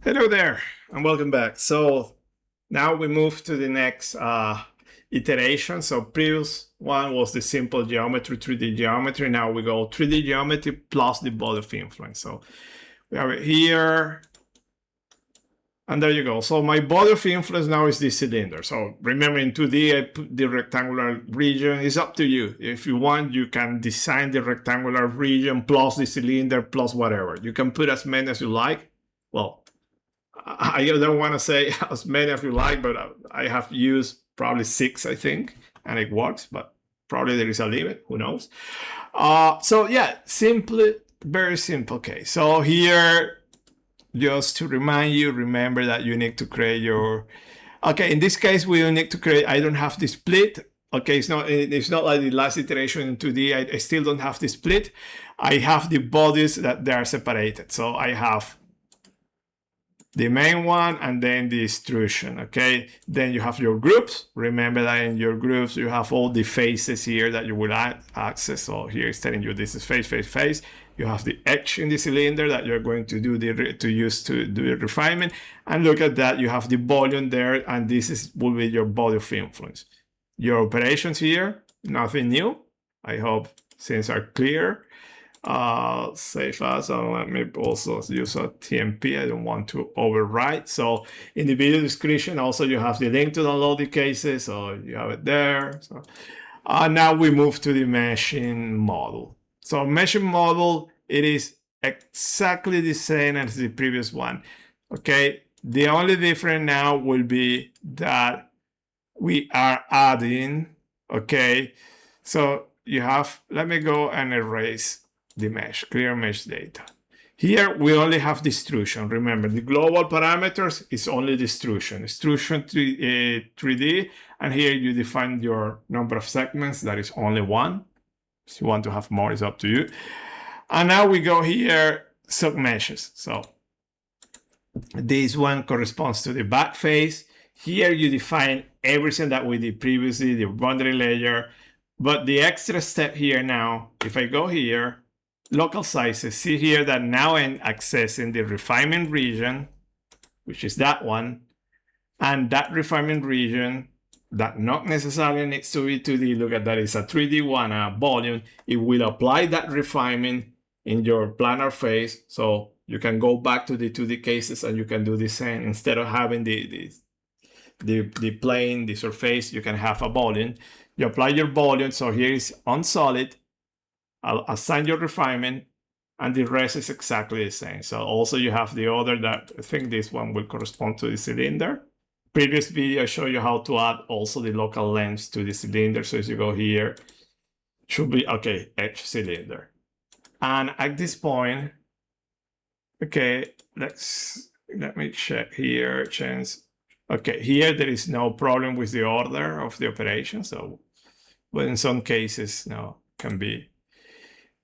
Hello there and welcome back. So now we move to the next iteration. So previous one was the simple geometry, 3D geometry. Now we go 3D geometry plus the body of influence. So we have it here. And there you go. So my body of influence now is this cylinder. So remember in 2D, I put the rectangular region. It's up to you. If you want, you can design the rectangular region plus the cylinder plus whatever. You can put as many as you like. Well, I don't want to say as many as you like, but I have used probably 6, I think, and it works, but probably there is a limit, who knows. So yeah, simply, very simple. Okay, so here, just to remind you, remember that you need to create your, okay, in this case, we don't need to create, I don't have the split. Okay, it's not like the last iteration in 2D, I still don't have the split. I have the bodies that they are separated. So I have the main one and then the extrusion. Okay, then you have your groups. Remember that in your groups you have all the faces here that you will access. So here it's telling you this is face, face, face. You have the edge in the cylinder that you're going to do use to do the refinement, and look at that, you have the volume there, and this will be your body of influence. Your operations here, nothing new. I hope things are clear. Save as, and let me also use a TMP. I don't want to overwrite. So in the video description, also you have the link to download the cases, so you have it there. So now we move to the meshing model. So meshing model, it is exactly the same as the previous one. Okay, the only difference now will be that we are adding, okay, so you have, let me go and erase the mesh, clear mesh data. Here we only have the extrusion. Remember, the global parameters is only the extrusion 3D, and here you define your number of segments, that is only 1. If you want to have more, it's up to you. And now we go here, submeshes. So this one corresponds to the back face. Here you define everything that we did previously, the boundary layer, but the extra step here now, if I go here, local sizes, see here that now I'm accessing the refinement region, which is that one, and that refinement region that not necessarily needs to be 2D, look at that, it's a 3D one, a volume, it will apply that refinement in your planar face, so you can go back to the 2D cases and you can do the same. Instead of having the plane, the surface, you can have a volume. You apply your volume, so here is on solid, I'll assign your refinement, and the rest is exactly the same. So also you have the other that I think this one will correspond to the cylinder. Previous video I showed you how to add also the local lengths to the cylinder. So as you go here, it should be okay, edge cylinder. And at this point, okay, let me check here, change. Okay, here there is no problem with the order of the operation. So, but in some cases, no,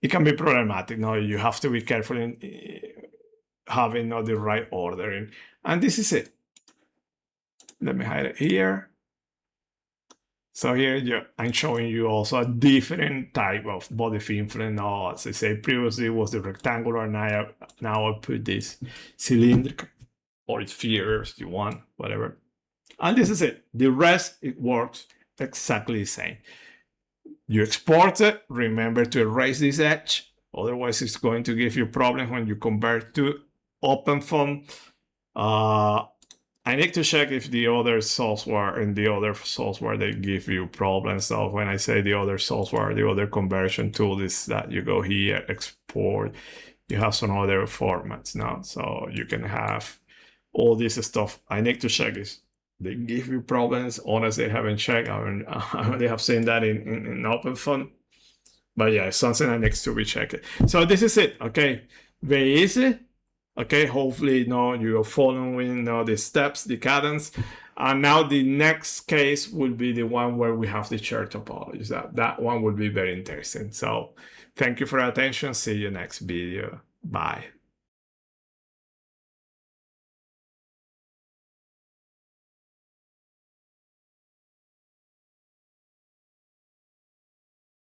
it can be problematic. No, you have to be careful in having the right ordering. And this is it. Let me hide it here. So here I'm showing you also a different type of body of influence. Now, as I said previously, it was the rectangular. Now I put this cylindrical or sphere if you want, whatever. And this is it. The rest, it works exactly the same. You export it, remember to erase this edge, otherwise it's going to give you problems when you convert to OpenFOAM. I need to check if the other software they give you problems. So when I say the other software, the other conversion tool is that you go here, export, you have some other formats now, so you can have all this stuff. I need to check this. They give you problems. Honestly, I haven't checked. They have seen that in OpenFOAM. But yeah, it's something that needs to be checked. So this is it. Okay, very easy. Okay, hopefully you're following the steps, the cadence. And now the next case will be the one where we have the shared topologies. That one will be very interesting. So thank you for your attention. See you next video. Bye.